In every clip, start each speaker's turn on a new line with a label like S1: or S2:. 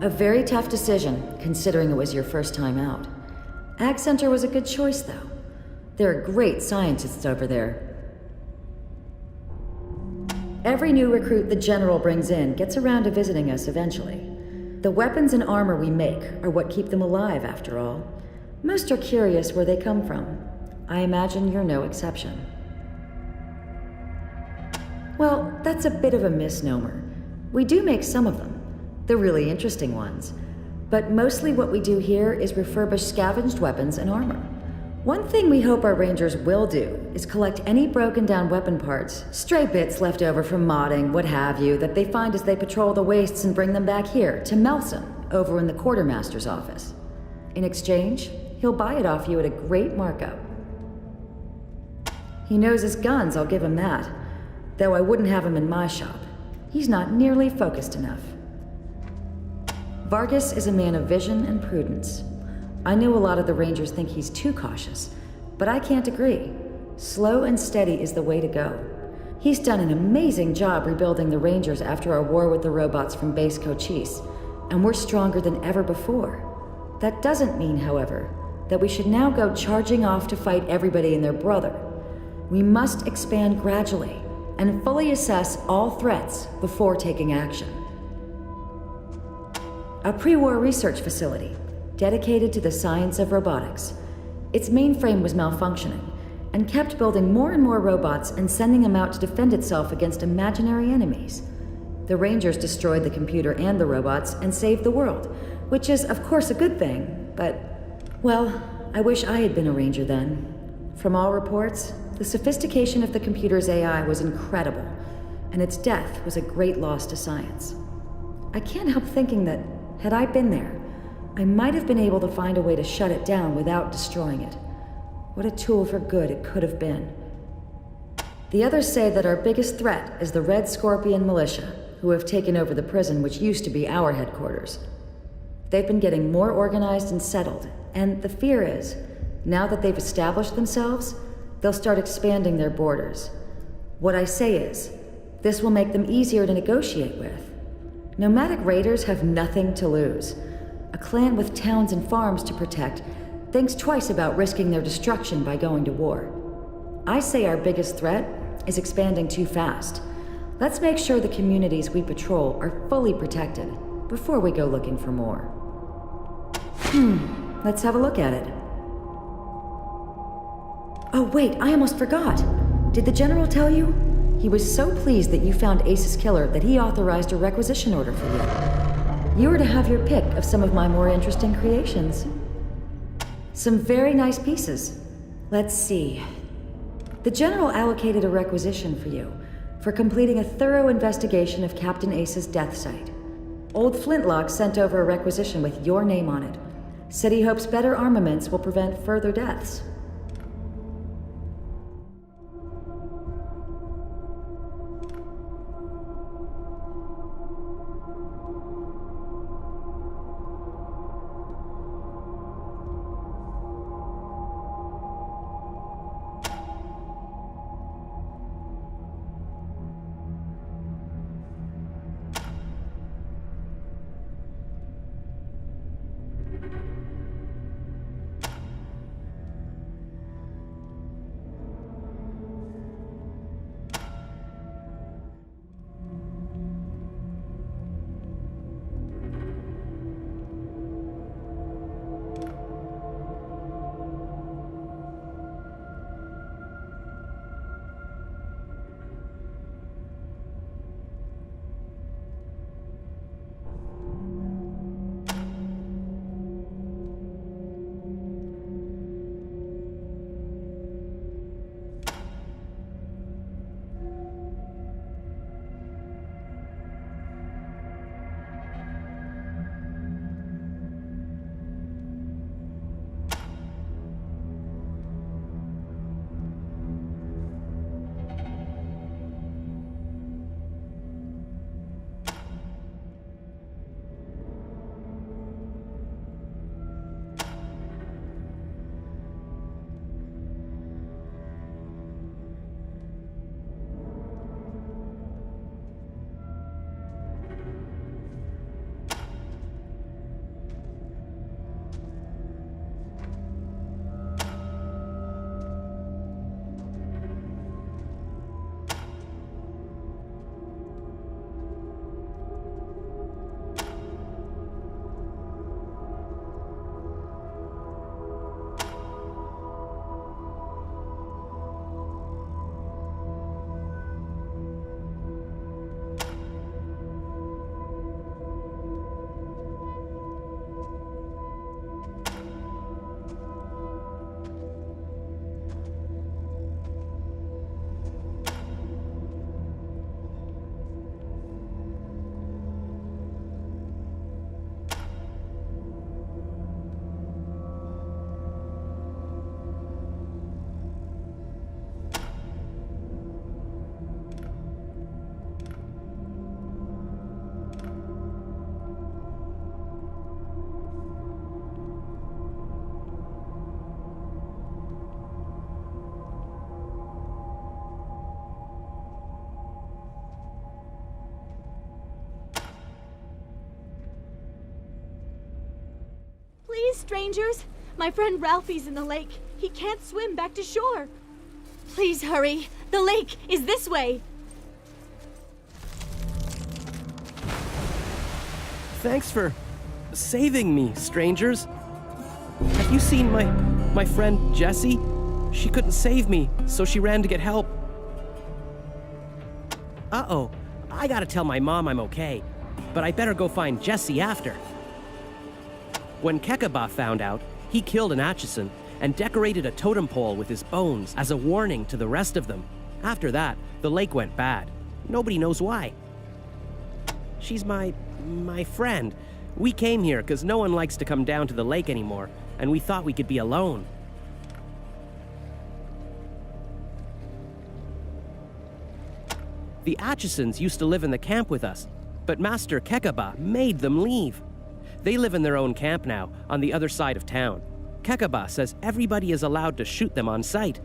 S1: A very tough decision, considering it was your first time out. Ag Center was a good choice, though. There are great scientists over there. Every new recruit the General brings in gets around to visiting us eventually. The weapons and armor we make are what keep them alive, after all. Most are curious where they come from. I imagine you're no exception. Well, that's a bit of a misnomer. We do make some of them, the really interesting ones. But mostly what we do here is refurbish scavenged weapons and armor. One thing we hope our Rangers will do is collect any broken down weapon parts, stray bits left over from modding, what have you, that they find as they patrol the wastes and bring them back here to Melson, over in the Quartermaster's office. In exchange, he'll buy it off you at a great markup. He knows his guns, I'll give him that. Though I wouldn't have him in my shop. He's not nearly focused enough. Vargas is a man of vision and prudence. I know a lot of the Rangers think he's too cautious, but I can't agree. Slow and steady is the way to go. He's done an amazing job rebuilding the Rangers after our war with the robots from Base Cochise, and we're stronger than ever before. That doesn't mean, however, that we should now go charging off to fight everybody and their brother. We must expand gradually and fully assess all threats before taking action. A pre-war research facility dedicated to the science of robotics. Its mainframe was malfunctioning and kept building more and more robots and sending them out to defend itself against imaginary enemies. The Rangers destroyed the computer and the robots and saved the world, which is of course a good thing, but, well, I wish I had been a Ranger then. From all reports, the sophistication of the computer's AI was incredible, and its death was a great loss to science. I can't help thinking that, had I been there, I might have been able to find a way to shut it down without destroying it. What a tool for good it could have been. The others say that our biggest threat is the Red Scorpion militia, who have taken over the prison which used to be our headquarters. They've been getting more organized and settled, and the fear is, now that they've established themselves, they'll start expanding their borders. What I say is, this will make them easier to negotiate with. Nomadic raiders have nothing to lose. A clan with towns and farms to protect thinks twice about risking their destruction by going to war. I say our biggest threat is expanding too fast. Let's make sure the communities we patrol are fully protected before we go looking for more. Let's have a look at it. Oh wait, I almost forgot. Did the General tell you? He was so pleased that you found Ace's killer that he authorized a requisition order for you. You were to have your pick of some of my more interesting creations. Some very nice pieces. Let's see. The General allocated a requisition for you for completing a thorough investigation of Captain Ace's death site. Old Flintlock sent over a requisition with your name on it. Said he hopes better armaments will prevent further deaths.
S2: Please, strangers. My friend Ralphie's in the lake. He can't swim back to shore. Please hurry. The lake is this way.
S3: Thanks for saving me, strangers. Have you seen my friend Jessie? She couldn't save me, so she ran to get help. Uh-oh, I gotta tell my mom I'm okay, but I better go find Jessie after. When Kekaba found out, he killed an Atchison and decorated a totem pole with his bones as a warning to the rest of them. After that, the lake went bad. Nobody knows why. She's my friend. We came here because no one likes to come down to the lake anymore, and we thought we could be alone. The Atchisons used to live in the camp with us, but Master Kekaba made them leave. They live in their own camp now, on the other side of town. Kekaba says everybody is allowed to shoot them on sight.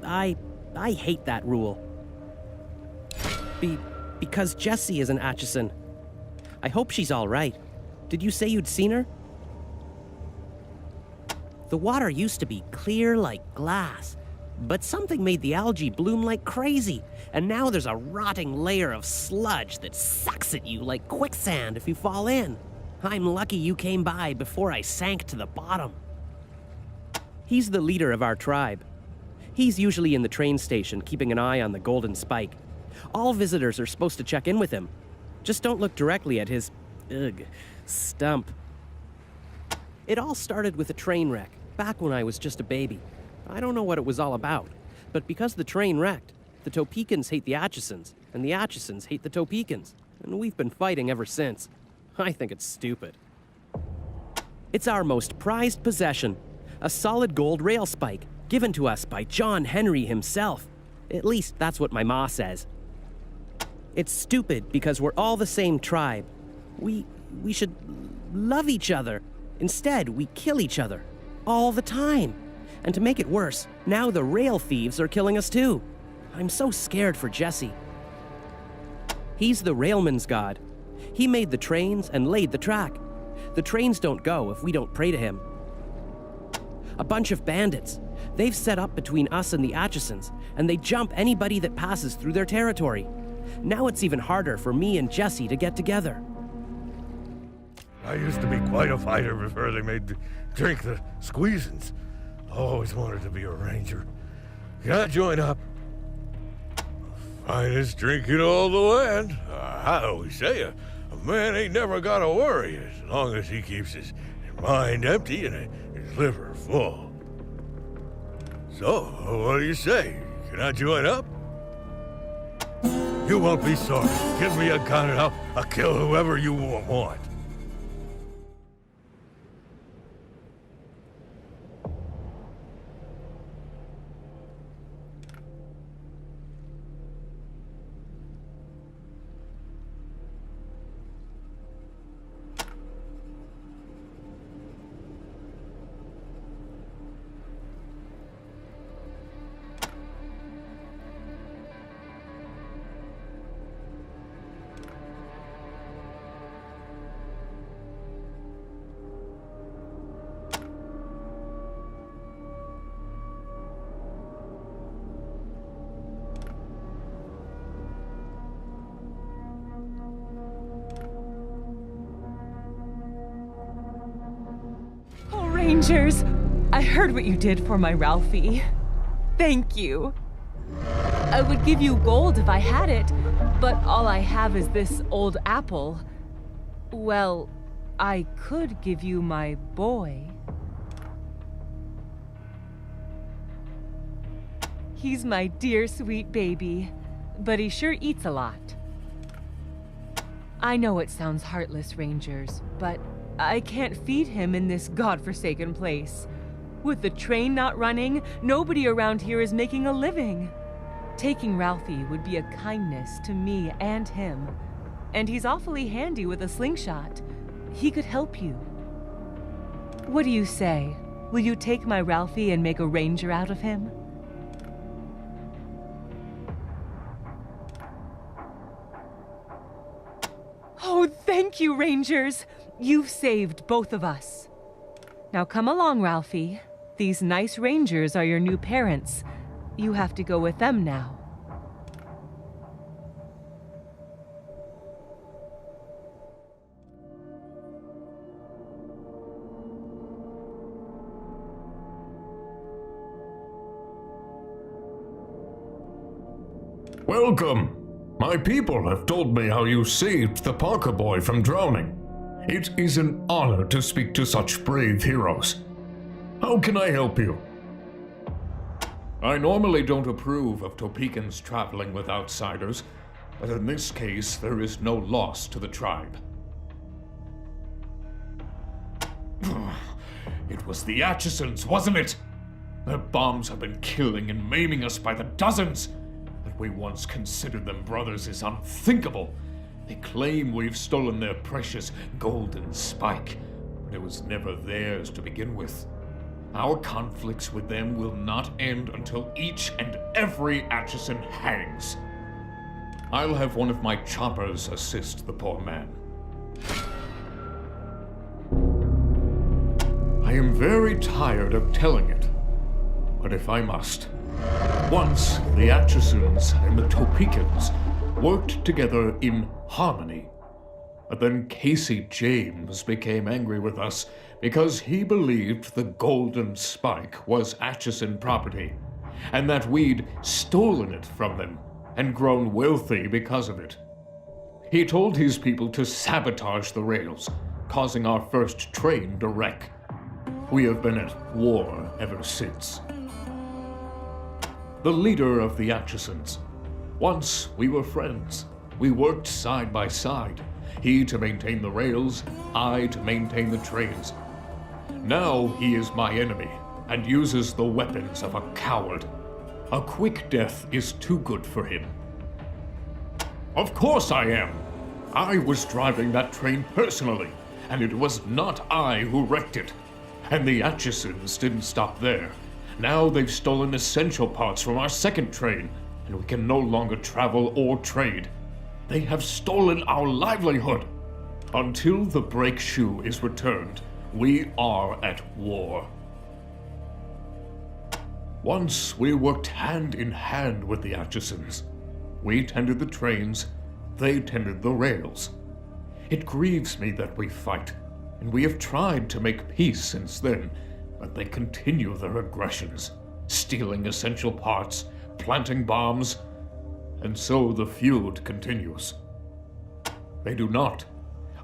S3: I hate that rule. Because Jessie is an Atchison. I hope she's all right. Did you say you'd seen her? The water used to be clear like glass, but something made the algae bloom like crazy, and now there's a rotting layer of sludge that sucks at you like quicksand if you fall in. I'm lucky you came by before I sank to the bottom. He's the leader of our tribe. He's usually in the train station keeping an eye on the golden spike. All visitors are supposed to check in with him. Just don't look directly at his, stump. It all started with a train wreck, back when I was just a baby. I don't know what it was all about, but because the train wrecked, the Topekans hate the Atchisons, and the Atchisons hate the Topekans, and we've been fighting ever since. I think it's stupid. It's our most prized possession, a solid gold rail spike, given to us by John Henry himself. At least that's what my ma says. It's stupid because we're all the same tribe. We should love each other. Instead, we kill each other. All the time. And to make it worse, now the rail thieves are killing us too. I'm so scared for Jessie. He's the railman's god. He made the trains and laid the track. The trains don't go if we don't pray to him. A bunch of bandits. They've set up between us and the Atchisons, and they jump anybody that passes through their territory. Now it's even harder for me and Jessie to get together.
S4: I used to be quite a fighter before they made me drink the squeezins. Always wanted to be a ranger. Can I join up? Finest drink in all the land. I always say a man ain't never gotta worry as long as he keeps his mind empty and his liver full. So, what do you say? Can I join up? You won't be sorry. Give me a gun and I'll kill whoever you want.
S5: Rangers, I heard what you did for my Ralphie. Thank you. I would give you gold if I had it, but all I have is this old apple. Well, I could give you my boy. He's my dear sweet baby, but he sure eats a lot. I know it sounds heartless, Rangers, but I can't feed him in this godforsaken place. With the train not running, nobody around here is making a living. Taking Ralphie would be a kindness to me and him. And he's awfully handy with a slingshot. He could help you. What do you say? Will you take my Ralphie and make a ranger out of him? Oh, thank you, Rangers! You've saved both of us. Now come along, Ralphie. These nice rangers are your new parents. You have to go with them now.
S6: Welcome! My people have told me how you saved the Parker boy from drowning. It is an honor to speak to such brave heroes. How can I help you? I normally don't approve of Topekans traveling with outsiders, but in this case there is no loss to the tribe. It was the Atchisons, wasn't it? Their bombs have been killing and maiming us by the dozens. That we once considered them brothers is unthinkable. They claim we've stolen their precious golden spike, but it was never theirs to begin with. Our conflicts with them will not end until each and every Atchison hangs. I'll have one of my choppers assist the poor man. I am very tired of telling it, but if I must. Once, the Atchisons and the Topekans worked together in harmony. But then Casey James became angry with us because he believed the golden spike was Atchison property, and that we'd stolen it from them and grown wealthy because of it. He told his people to sabotage the rails, causing our first train to wreck. We have been at war ever since. The leader of the Atchisons. Once we were friends. We worked side by side. He to maintain the rails, I to maintain the trains. Now he is my enemy and uses the weapons of a coward. A quick death is too good for him. Of course I am. I was driving that train personally, and it was not I who wrecked it. And the Atchisons didn't stop there. Now they've stolen essential parts from our second train, and we can no longer travel or trade. They have stolen our livelihood. Until the brake shoe is returned, we are at war. Once we worked hand in hand with the Atchisons. We tended the trains, they tended the rails. It grieves me that we fight, and we have tried to make peace since then, but they continue their aggressions, stealing essential parts, planting bombs, and so the feud continues. They do not.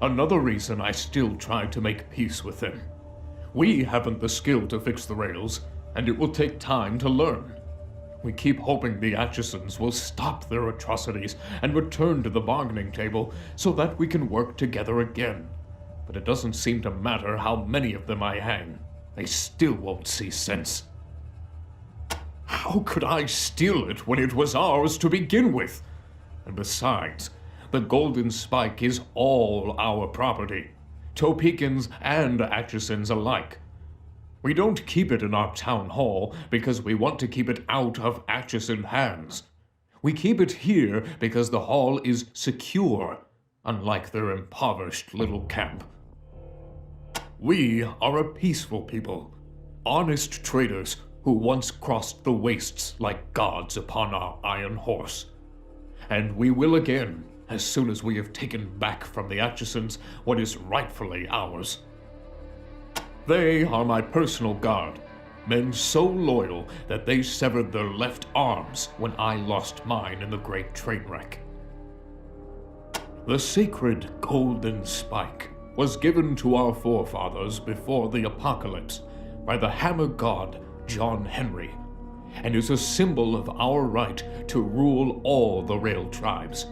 S6: Another reason I still try to make peace with them. We haven't the skill to fix the rails, and it will take time to learn. We keep hoping the Atchisons will stop their atrocities and return to the bargaining table so that we can work together again. But it doesn't seem to matter how many of them I hang. They still won't see sense. How could I steal it when it was ours to begin with? And besides, the golden spike is all our property, Topekans and Atchisons alike. We don't keep it in our town hall because we want to keep it out of Atchison hands. We keep it here because the hall is secure, unlike their impoverished little camp. We are a peaceful people, honest traders who once crossed the wastes like gods upon our iron horse. And we will again, as soon as we have taken back from the Atchisons what is rightfully ours. They are my personal guard, men so loyal that they severed their left arms when I lost mine in the great train wreck. The sacred golden spike was given to our forefathers before the apocalypse by the hammer god John Henry, and is a symbol of our right to rule all the rail tribes.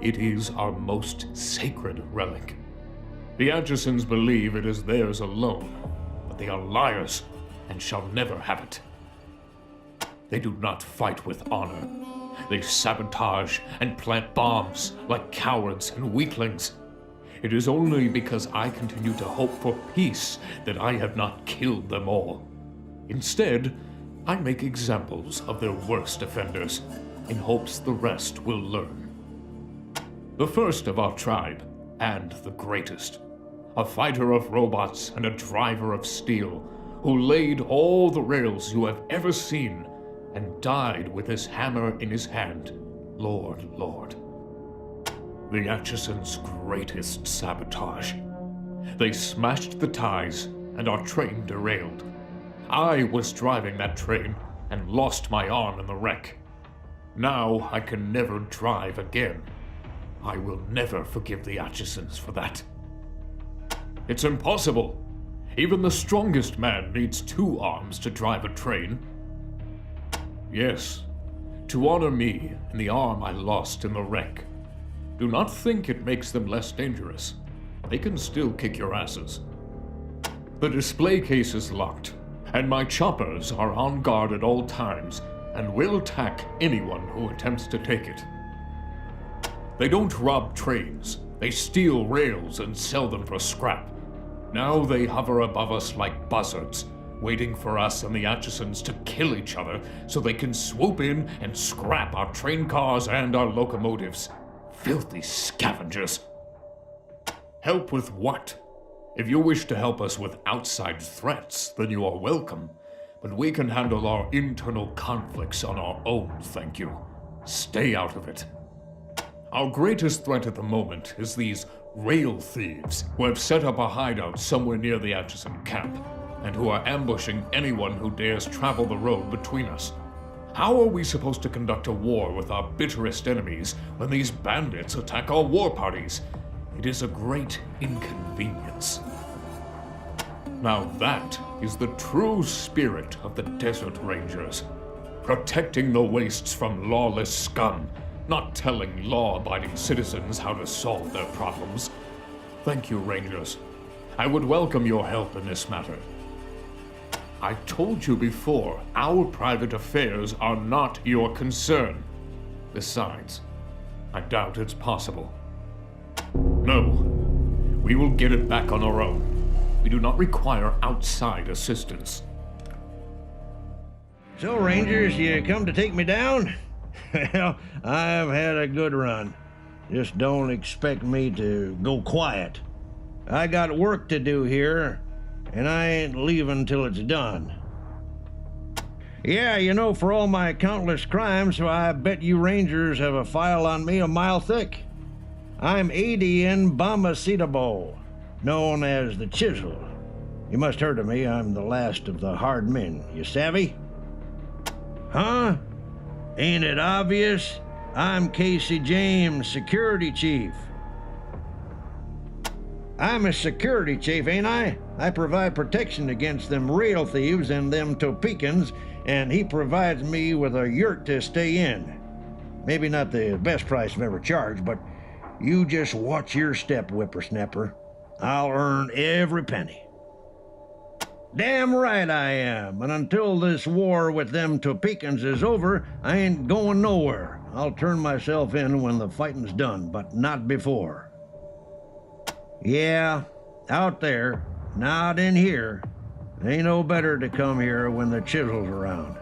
S6: It is our most sacred relic. The Atchisons believe it is theirs alone, but they are liars and shall never have it. They do not fight with honor. They sabotage and plant bombs like cowards and weaklings. It is only because I continue to hope for peace that I have not killed them all. Instead, I make examples of their worst offenders, in hopes the rest will learn. The first of our tribe, and the greatest. a fighter of robots and a driver of steel, who laid all the rails you have ever seen and died with his hammer in his hand. Lord, Lord. The Atchison's greatest sabotage. They smashed the ties and our train derailed. I was driving that train and lost my arm in the wreck. Now I can never drive again. I will never forgive the Atchisons for that. It's impossible. Even the strongest man needs 2 arms to drive a train. Yes, to honor me and the arm I lost in the wreck. Do not think it makes them less dangerous. They can still kick your asses. The display case is locked, and my choppers are on guard at all times and will attack anyone who attempts to take it. They don't rob trains. They steal rails and sell them for scrap. Now they hover above us like buzzards, waiting for us and the Atchisons to kill each other so they can swoop in and scrap our train cars and our locomotives. Filthy scavengers. Help with what? If you wish to help us with outside threats, then you are welcome. But we can handle our internal conflicts on our own, thank you. Stay out of it. Our greatest threat at the moment is these rail thieves who have set up a hideout somewhere near the Atchison camp, and who are ambushing anyone who dares travel the road between us. How are we supposed to conduct a war with our bitterest enemies when these bandits attack our war parties? It is a great inconvenience. Now that is the true spirit of the Desert Rangers. Protecting the wastes from lawless scum, not telling law-abiding citizens how to solve their problems. Thank you, Rangers. I would welcome your help in this matter. I told you before, our private affairs are not your concern. Besides, I doubt it's possible. No, we will get it back on our own. We do not require outside assistance.
S7: So, Rangers, you come to take me down? Well, I've had a good run. Just don't expect me to go quiet. I got work to do here, and I ain't leaving till it's done. Yeah, you know, for all my countless crimes, I bet you Rangers have a file on me a mile thick. I'm Adian Bombacetabo, known as the Chisel. You must heard of me. I'm the last of the hard men. You savvy? Huh? Ain't it obvious? I'm Casey James, security chief. I'm a security chief, ain't I? I provide protection against them rail thieves and them Topekans, and he provides me with a yurt to stay in. Maybe not the best price I've ever charged, but you just watch your step, whippersnapper. I'll earn every penny. Damn right I am, and until this war with them Topekans is over, I ain't going nowhere. I'll turn myself in when the fighting's done, but not before. Yeah, out there, not in here. Ain't no better to come here when the Chisel's around.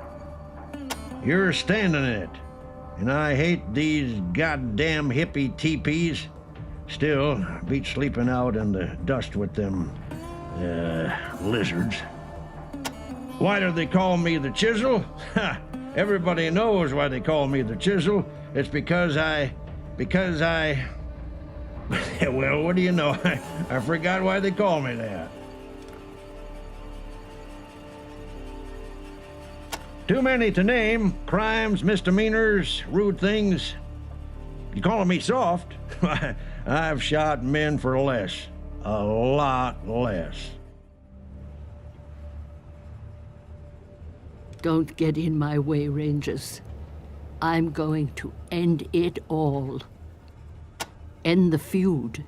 S7: You're standing in it, and I hate these goddamn hippie teepees. Still, beat sleeping out in the dust with them, lizards. Why do they call me the Chisel? Ha! Everybody knows why they call me the Chisel. It's because I... Well, what do you know? I forgot why they call me that. Too many to name. Crimes, misdemeanors, rude things. You calling me soft? I've shot men for less. A lot less.
S8: Don't get in my way, Rangers. I'm going to end it all. End the feud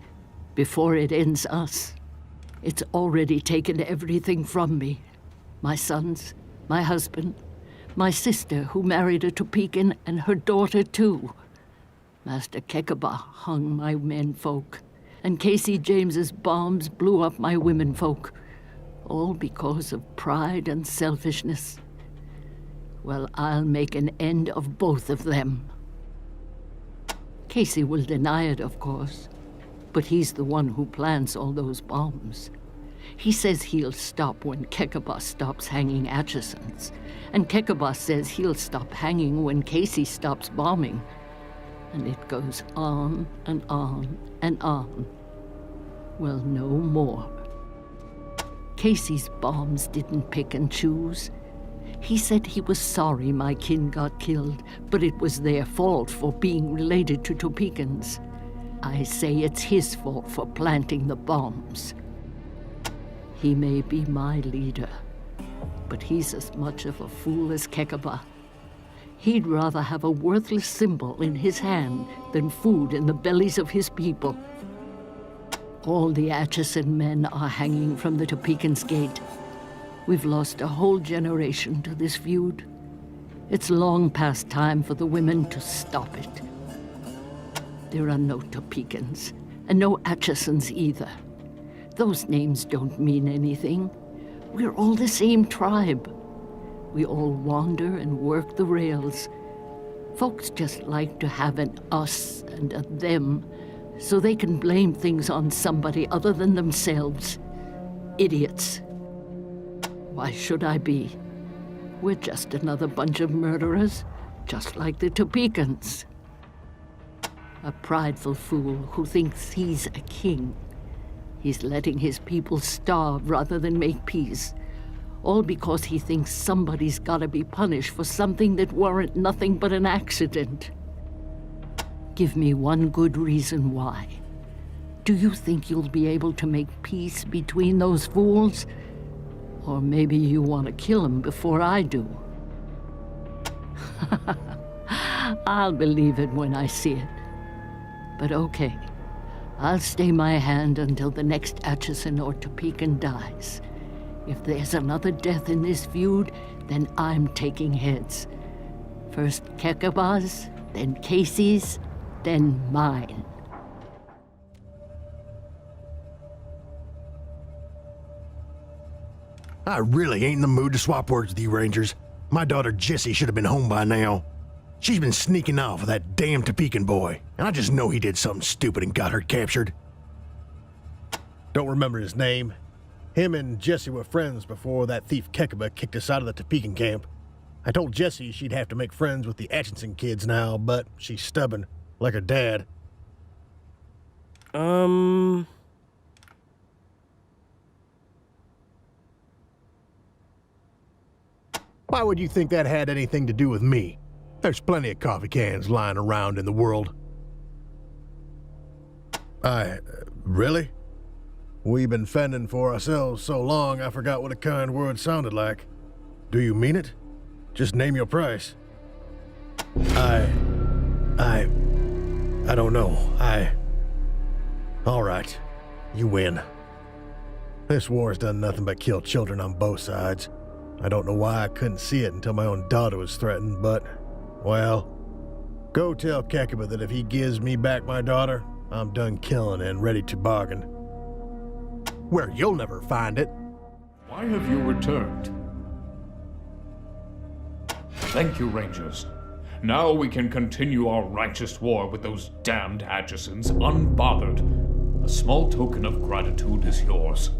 S8: before it ends us. It's already taken everything from me. My sons, my husband, my sister who married a Topekan, and her daughter too. Master Kekaba hung my menfolk, and Casey James's bombs blew up my womenfolk, all because of pride and selfishness. Well, I'll make an end of both of them. Casey will deny it, of course, but he's the one who plants all those bombs. He says he'll stop when Kekabah stops hanging Atchisons, and Kekabah says he'll stop hanging when Casey stops bombing. And it goes on and on and on. Well, no more. Casey's bombs didn't pick and choose. He said he was sorry my kin got killed, but it was their fault for being related to Topekans. I say it's his fault for planting the bombs. He may be my leader, but he's as much of a fool as Kekabah. He'd rather have a worthless symbol in his hand than food in the bellies of his people. All the Atchison men are hanging from the Topekans' gate. We've lost a whole generation to this feud. It's long past time for the women to stop it. There are no Topekans, and no Atchisons either. Those names don't mean anything. We're all the same tribe. We all wander and work the rails. Folks just like to have an us and a them, so they can blame things on somebody other than themselves. Idiots. Why should I be? We're just another bunch of murderers, just like the Topekans. A prideful fool who thinks he's a king. He's letting his people starve rather than make peace, all because he thinks somebody's gotta be punished for something that weren't nothing but an accident. Give me one good reason why. Do you think you'll be able to make peace between those fools? Or maybe you want to kill him before I do. I'll believe it when I see it. But okay, I'll stay my hand until the next Atchison or Topekan dies. If there's another death in this feud, then I'm taking heads. First Kekabah's, then Casey's, then mine.
S9: I really ain't in the mood to swap words with you, Rangers. My daughter Jessie should have been home by now. She's been sneaking off with that damn Topekan boy, and I just know he did something stupid and got her captured. Don't remember his name. Him and Jessie were friends before that thief Kekabah kicked us out of the Topekan camp. I told Jessie she'd have to make friends with the Atchison kids now, but she's stubborn, like her dad.
S3: Why
S9: would you think that had anything to do with me? There's plenty of coffee cans lying around in the world. Really? We've been fending for ourselves so long, I forgot what a kind word sounded like. Do you mean it? Just name your price. I don't know. All right, you win. This war's done nothing but kill children on both sides. I don't know why I couldn't see it until my own daughter was threatened, but, well, go tell Kekabah that if he gives me back my daughter, I'm done killing and ready to bargain. Where you'll never find it.
S6: Why have you returned? Thank you, Rangers. Now we can continue our righteous war with those damned Atchisons unbothered. A small token of gratitude is yours.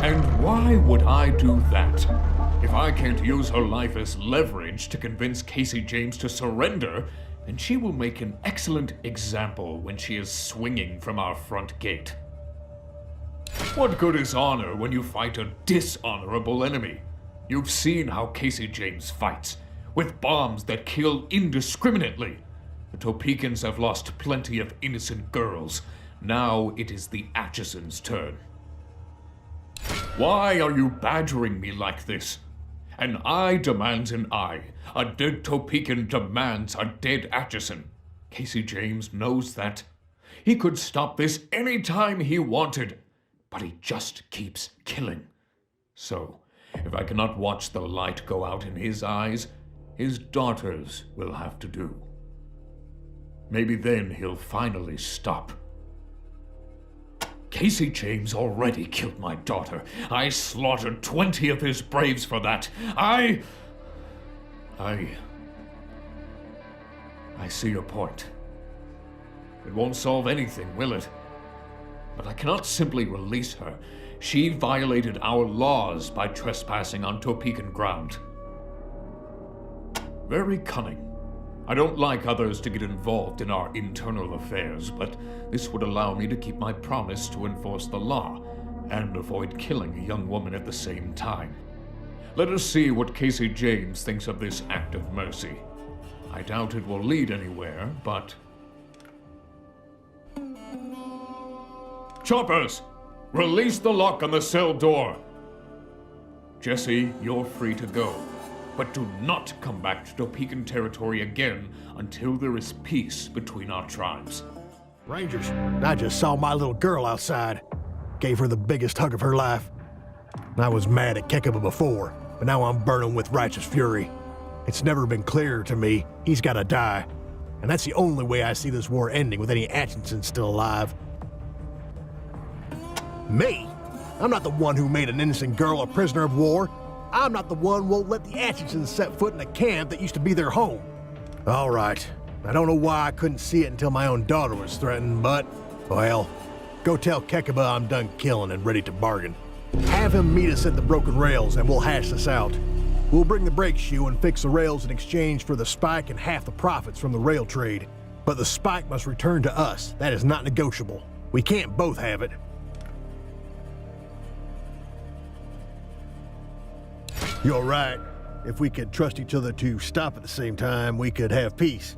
S6: And why would I do that? If I can't use her life as leverage to convince Casey James to surrender, then she will make an excellent example when she is swinging from our front gate. What good is honor when you fight a dishonorable enemy? You've seen how Casey James fights, with bombs that kill indiscriminately. The Topekans have lost plenty of innocent girls. Now it is the Atchisons' turn. Why are you badgering me like this? An eye demands an eye. A dead Topekan demands a dead Atchison. Casey James knows that. He could stop this any time he wanted, but he just keeps killing. So, if I cannot watch the light go out in his eyes, his daughters will have to do. Maybe then he'll finally stop. Casey James already killed my daughter. I slaughtered 20 of his braves for that. I see your point. It won't solve anything, will it? But I cannot simply release her. She violated our laws by trespassing on Topeka ground. Very cunning. I don't like others to get involved in our internal affairs, but this would allow me to keep my promise to enforce the law and avoid killing a young woman at the same time. Let us see what Casey James thinks of this act of mercy. I doubt it will lead anywhere, but... Choppers! Release the lock on the cell door! Jesse, you're free to go. But do not come back to Topeka territory again until there is peace between our tribes.
S9: Rangers, I just saw my little girl outside. Gave her the biggest hug of her life. I was mad at Kekaba before, but now I'm burning with righteous fury. It's never been clearer to me he's gotta die. And that's the only way I see this war ending with any Atchinsons still alive. Me? I'm not the one who made an innocent girl a prisoner of war. I'm not the one who won't let the Atchinsons set foot in a camp that used to be their home. All right. I don't know why I couldn't see it until my own daughter was threatened, but, well, go tell Kekaba I'm done killing and ready to bargain. Have him meet us at the broken rails and we'll hash this out. We'll bring the brake shoe and fix the rails in exchange for the spike and half the profits from the rail trade. But the spike must return to us. That is not negotiable. We can't both have it. You're right. If we could trust each other to stop at the same time, we could have peace.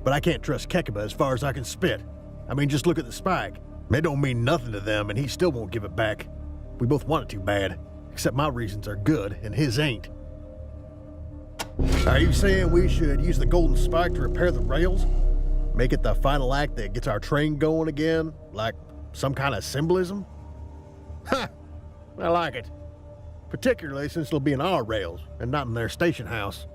S9: But I can't trust Kekaba as far as I can spit. I mean, just look at the spike. It don't mean nothing to them, and he still won't give it back. We both want it too bad. Except my reasons are good, and his ain't. Are you saying we should use the golden spike to repair the rails? Make it the final act that gets our train going again? Like some kind of symbolism? Ha! I like it. Particularly since it'll be in our rails and not in their station house.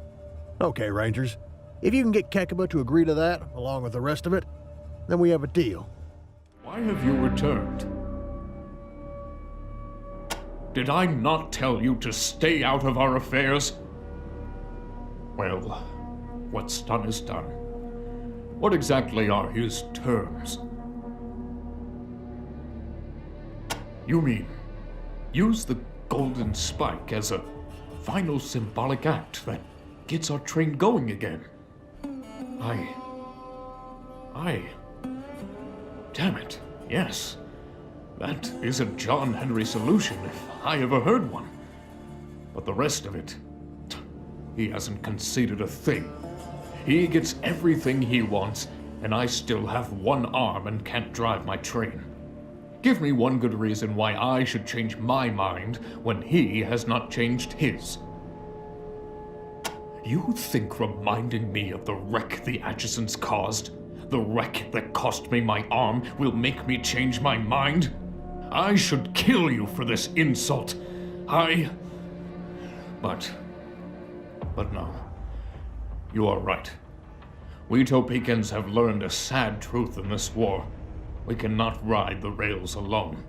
S9: Okay, Rangers. If you can get Kekaba to agree to that, along with the rest of it, then we have a deal.
S6: Why have you returned? Did I not tell you to stay out of our affairs? Well, what's done is done. What exactly are his terms? You mean, use the golden spike as a final symbolic act that gets our train going again? Damn it, yes. That is a John Henry solution if I ever heard one. But the rest of it, he hasn't conceded a thing. He gets everything he wants, and I still have one arm and can't drive my train. Give me one good reason why I should change my mind when he has not changed his. You think reminding me of the wreck the Atchisons caused, the wreck that cost me my arm, will make me change my mind? I should kill you for this insult. But no. You are right. We Topekans have learned a sad truth in this war. We cannot ride the rails alone.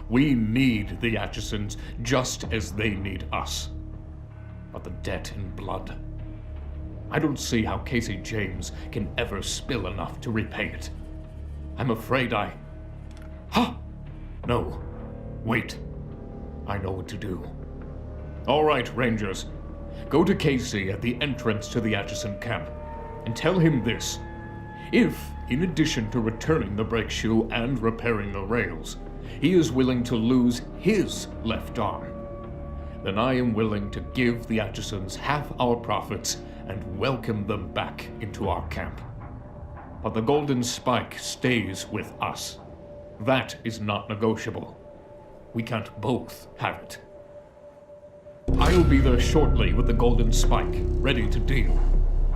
S6: We need the Atchisons just as they need us. But the debt in blood. I don't see how Casey James can ever spill enough to repay it. I'm afraid No. Wait. I know what to do. All right, Rangers. Go to Casey at the entrance to the Atchison camp and tell him this. If, in addition to returning the brake shoe and repairing the rails, he is willing to lose his left arm, then I am willing to give the Atchisons half our profits and welcome them back into our camp. But the golden spike stays with us. That is not negotiable. We can't both have it. I'll be there shortly with the golden spike, ready to deal.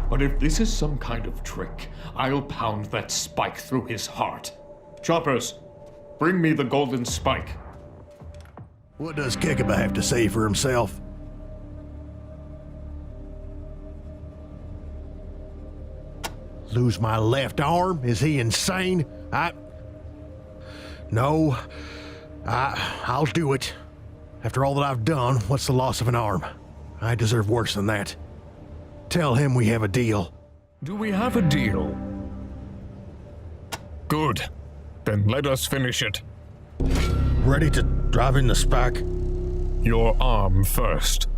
S6: But if this is some kind of trick, I'll pound that spike through his heart. Choppers, bring me the golden spike.
S9: What does Kekaba have to say for himself? Lose my left arm? Is he insane? No. I'll do it. After all that I've done, what's the loss of an arm? I deserve worse than that. Tell him we have a deal.
S6: Do we have a deal? Good. Then let us finish it.
S9: Ready to drive in the SPAC?
S6: Your arm first.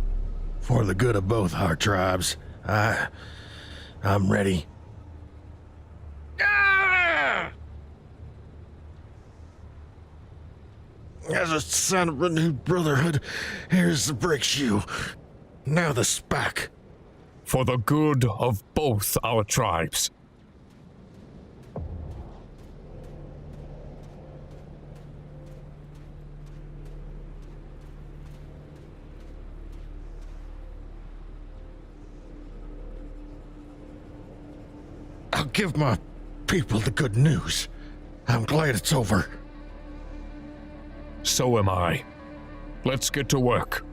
S9: For the good of both our tribes. I'm ready. As a sign of renewed brotherhood, here's the brake shoe. Now the SPAC.
S6: For the good of both our tribes.
S9: I'll give my people the good news. I'm glad it's over.
S6: So am I. Let's get to work.